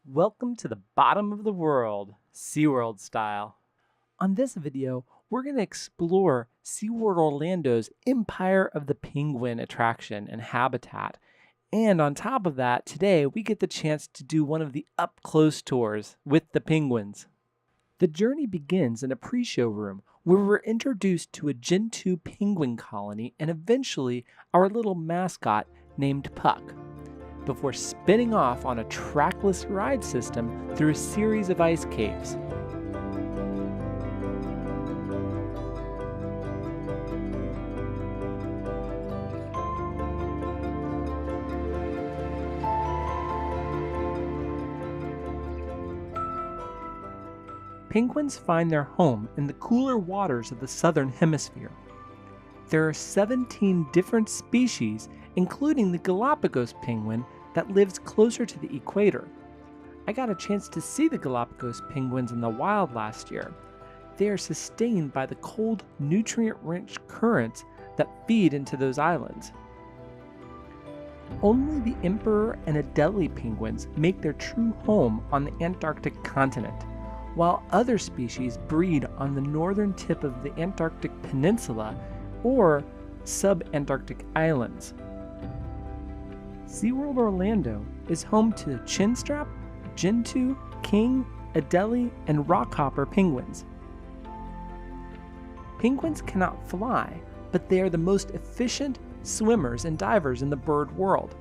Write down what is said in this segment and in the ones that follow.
Welcome to the bottom of the world, SeaWorld style. On this video, we're going to explore SeaWorld Orlando's Empire of the Penguin attraction and habitat. And on top of that, today we get the chance to do one of the up-close tours with the penguins. The journey begins in a pre-show room where we're introduced to a Gen 2 penguin colony and eventually our little mascot named Puck, before spinning off on a trackless ride system through a series of ice caves. Penguins find their home in the cooler waters of the southern hemisphere. There are 17 different species, including the Galapagos penguin that lives closer to the equator. I got a chance to see the Galapagos penguins in the wild last year. They are sustained by the cold, nutrient-rich currents that feed into those islands. Only the Emperor and Adelie penguins make their true home on the Antarctic continent, while other species breed on the northern tip of the Antarctic Peninsula or sub-Antarctic islands. SeaWorld Orlando is home to chinstrap, Gen 2, king, Adelie, and rockhopper penguins. Penguins cannot fly, but they are the most efficient swimmers and divers in the bird world.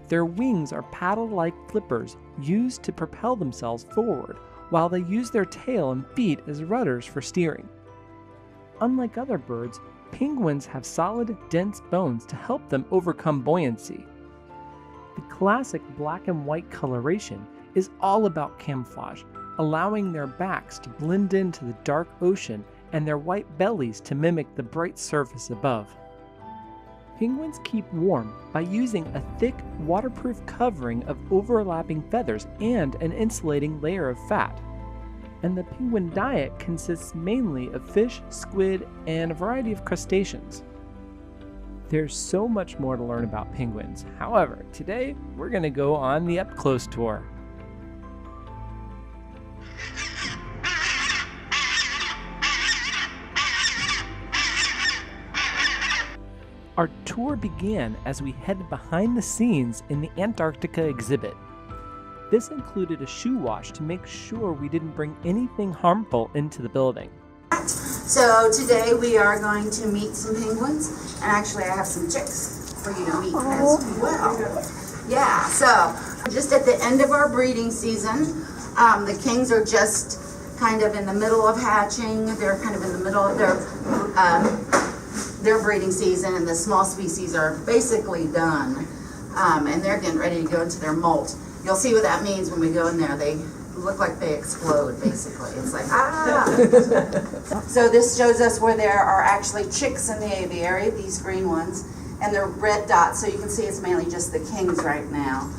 Their wings are paddle-like flippers used to propel themselves forward, while they use their tail and feet as rudders for steering. Unlike other birds, penguins have solid, dense bones to help them overcome buoyancy. The classic black and white coloration is all about camouflage, allowing their backs to blend into the dark ocean and their white bellies to mimic the bright surface above. Penguins keep warm by using a thick, waterproof covering of overlapping feathers and an insulating layer of fat. And the penguin diet consists mainly of fish, squid, and a variety of crustaceans. There's so much more to learn about penguins. However, today we're going to go on the up-close tour. Our tour began as we headed behind the scenes in the Antarctica Exhibit. This included a shoe wash to make sure we didn't bring anything harmful into the building. So today we are going to meet some penguins, and actually I have some chicks for you to meet as well. Yeah, so just at the end of our breeding season, the kings are just kind of in the middle of hatching. They're kind of in the middle of their breeding season, and the small species are basically done, and they're getting ready to go into their molt. You'll see what that means when we go in there. They look like they explode, basically. It's like, ah! So this shows us where there are actually chicks in the aviary, these green ones, and the red dots, so you can see it's mainly just the kings right now.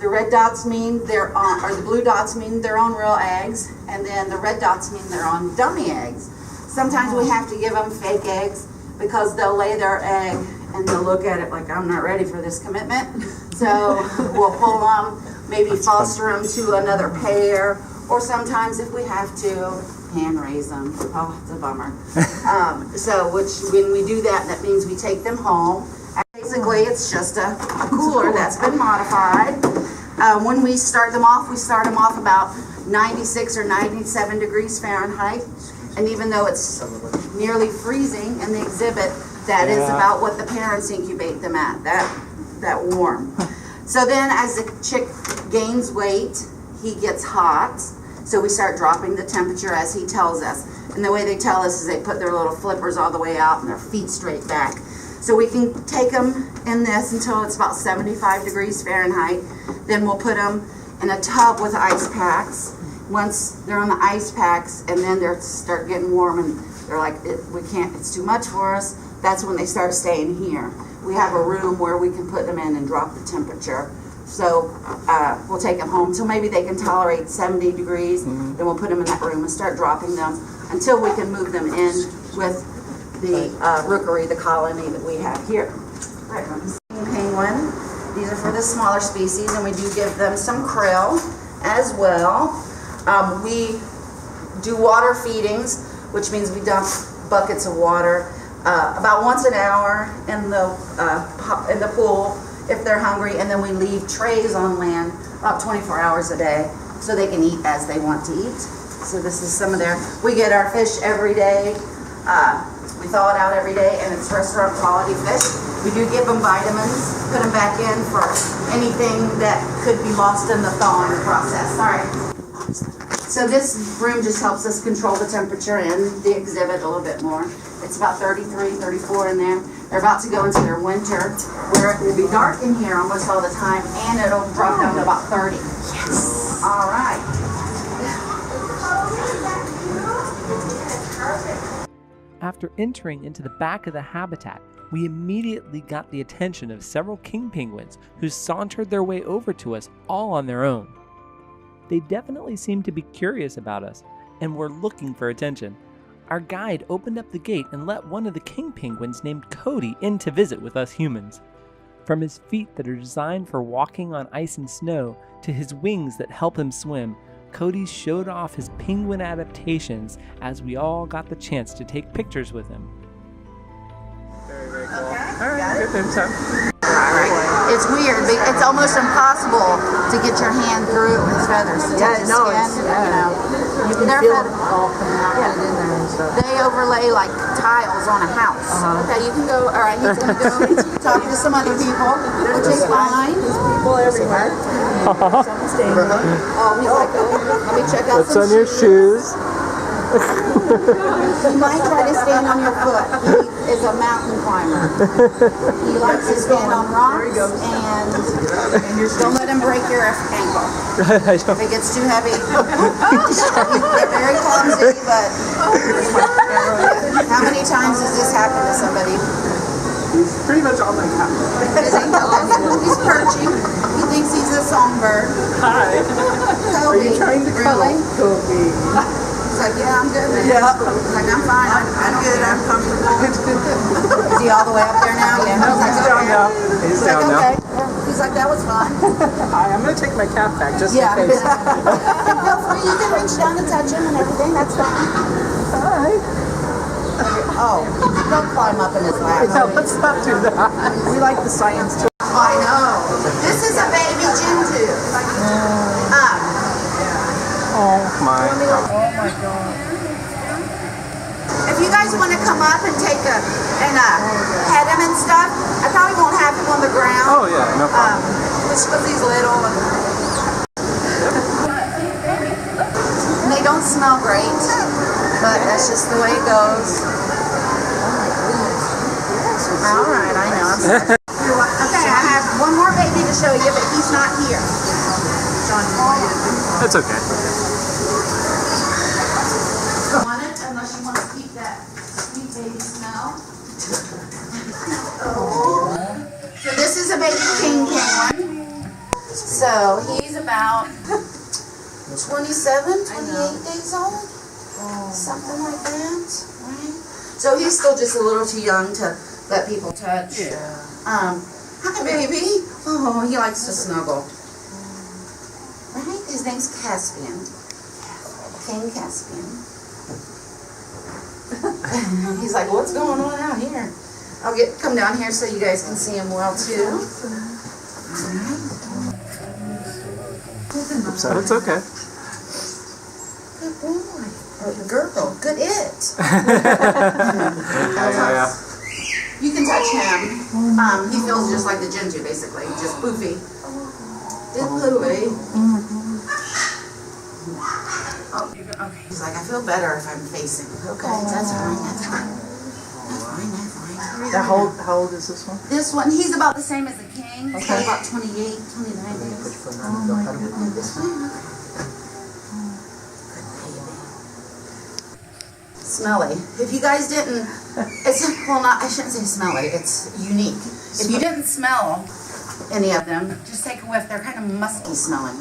The red dots mean they're on, or the blue dots mean they're on real eggs, and then the red dots mean they're on dummy eggs. Sometimes we have to give them fake eggs because they'll lay their egg and they'll look at it like, I'm not ready for this commitment. So we'll pull them, maybe foster them to another pair, or sometimes if we have to, hand raise them. Oh, it's a bummer. When we do that, that means we take them home. Basically, it's just a cooler that's been modified. When we start them off about 96 or 97 degrees Fahrenheit. And even though it's nearly freezing in the exhibit, that is about what the parents incubate them at, that warm. So then as the chick gains weight, he gets hot. So we start dropping the temperature as he tells us. And the way they tell us is they put their little flippers all the way out and their feet straight back. So we can take them in this until it's about 75 degrees Fahrenheit. Then we'll put them in a tub with ice packs. Once they're on the ice packs and then they start getting warm and they're like, we can't, it's too much for us, that's when they start staying here. We have a room where we can put them in and drop the temperature. So we'll take them home till maybe they can tolerate 70 degrees. Then we'll put them in that room and start dropping them until we can move them in with the rookery, the colony that we have here. Right, penguin. These are for the smaller species, and we do give them some krill as well. We do water feedings, which means we dump buckets of water about once an hour in the pool if they're hungry, and then we leave trays on land about 24 hours a day so they can eat as they want to eat. So this is some of we get our fish every day. We thaw it out every day, and it's restaurant quality fish. We do give them vitamins, put them back in for anything that could be lost in the thawing process. All right. So this room just helps us control the temperature in the exhibit a little bit more. It's about 33, 34 in there. They're about to go into their winter, where it will be dark in here almost all the time, and it'll drop down to about 30. Yes. All right. After entering into the back of the habitat, we immediately got the attention of several king penguins who sauntered their way over to us all on their own. They definitely seemed to be curious about us and were looking for attention. Our guide opened up the gate and let one of the king penguins named Cody in to visit with us humans. From his feet that are designed for walking on ice and snow to his wings that help him swim, Cody showed off his penguin adaptations as we all got the chance to take pictures with him. Very, very cool. Okay, All right, good then, son. Alright. It's weird. It's almost impossible to get your hand through his feathers to touch his skin. You can Their feel it feathers, all coming out in there and stuff. they overlay like tiles on a house. Okay, you can go. All right, he's gonna go talk to some other people, which is fine. People everywhere. Oh, he's like, let me check out What's some on your shoes? He might try to stand on your foot. He is a mountain climber. He likes to stand on rocks, and don't let him break your ankle. If it gets too heavy, they're very clumsy, but how many times has this happened to somebody? He's pretty much all my cat. He's perching. He thinks he's a songbird. Hi. Kobe. Are you trying to Really? Kobe. He's like, yeah, I'm good. Man. Yeah. He's like, I'm fine. I'm good. I'm comfortable. Is he all the way up there now? Yeah. No, he's down now. He's down now. Okay. He's like, that was fun. Hi, I'm going to take my cap back just in Yeah. case. Feel free. You can reach down and touch him and everything. That's fine. Hi. Oh, don't climb up in his lap. No, let's not do that. We like the science too. I know. This is a baby Jinju. Oh my god. If you guys want to come up and take pet him and stuff, I probably won't have him on the ground. Oh yeah, no problem. Just because he's little. And they don't smell great, but that's just the way it goes. All right, I know. I'm sorry. Okay, I have one more baby to show you, but he's not here. That's okay. Want it unless you want to keep that sweet baby smell. So this is a baby king penguin. So he's about 27, 28 days old, something like that, right? So he's still just a little too young to let people touch. Yeah. Hi baby. Oh, he likes to snuggle. Right? His name's Caspian. King Caspian. He's like, what's going on out here? I'll come down here so you guys can see him well too. It's okay. Good boy. Or girl. Good it. Yeah. You can touch him. He feels just like the Jinju, basically. Just poofy. It's poofy. Oh, okay. He's like, I feel better if I'm facing. Okay, that's fine. That's fine. That's fine. That's fine. How old is this one? This one, he's about the same as the king. He's got about 28, 29 days. Oh my goodness. This one? Smelly. If you guys didn't, I shouldn't say smelly, it's unique. If you didn't smell any of them, just take a whiff. They're kind of musky smelling.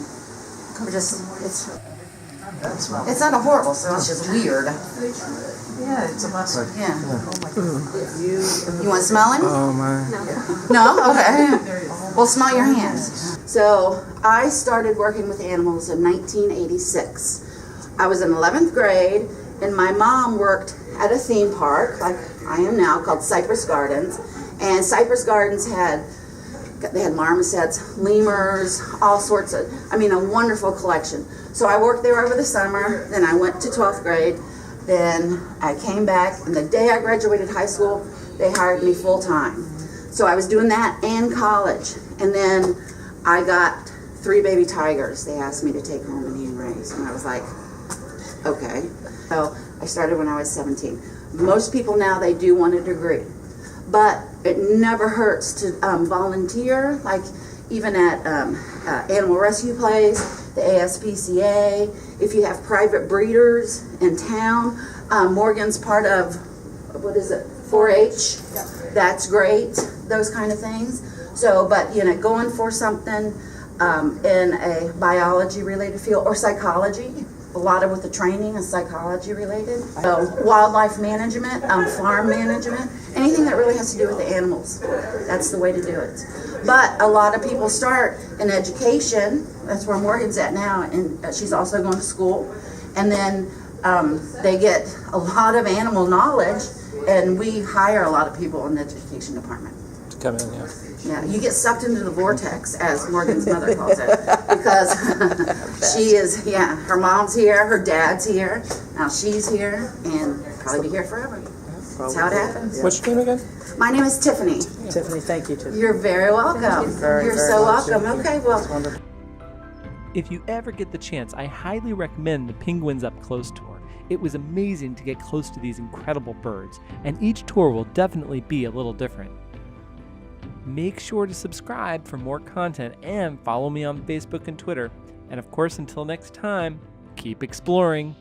It's not a horrible smell, it's just weird. Yeah, it's a mustard. Yeah. Oh my God. You want smelling? Oh my. No? Okay. Well, smell your hands. So I started working with animals in 1986. I was in 11th grade, and my mom worked at a theme park, like I am now, called Cypress Gardens. And Cypress Gardens they had marmosets, lemurs, all sorts of, a wonderful collection. So I worked there over the summer, then I went to 12th grade, then I came back, and the day I graduated high school, they hired me full time. So I was doing that and college. And then I got 3 baby tigers they asked me to take home and hand raise. And I was like, okay. So I started when I was 17. Most people now, they do want a degree. But it never hurts to volunteer, like even at animal rescue place, the ASPCA. If you have private breeders in town, Morgan's part of, 4-H. Yep. That's great, those kind of things. So, but going for something in a biology-related field or psychology. A lot of with the training is psychology related. So wildlife management, farm management, anything that really has to do with the animals. That's the way to do it. But a lot of people start in education. That's where Morgan's at now, and she's also going to school. And then they get a lot of animal knowledge, and we hire a lot of people in the education department. To come in, yeah. Yeah, you get sucked into the vortex, as Morgan's mother calls it, because she is, her mom's here, her dad's here, now she's here, and probably be here forever. That's how it happens. What's your name again? My name is Tiffany. Tiffany, thank you, Tiffany. You're very welcome. You're so welcome. Okay, well. Wonderful. If you ever get the chance, I highly recommend the Penguins Up Close tour. It was amazing to get close to these incredible birds, and each tour will definitely be a little different. Make sure to subscribe for more content and follow me on Facebook and Twitter. And of course, until next time, keep exploring.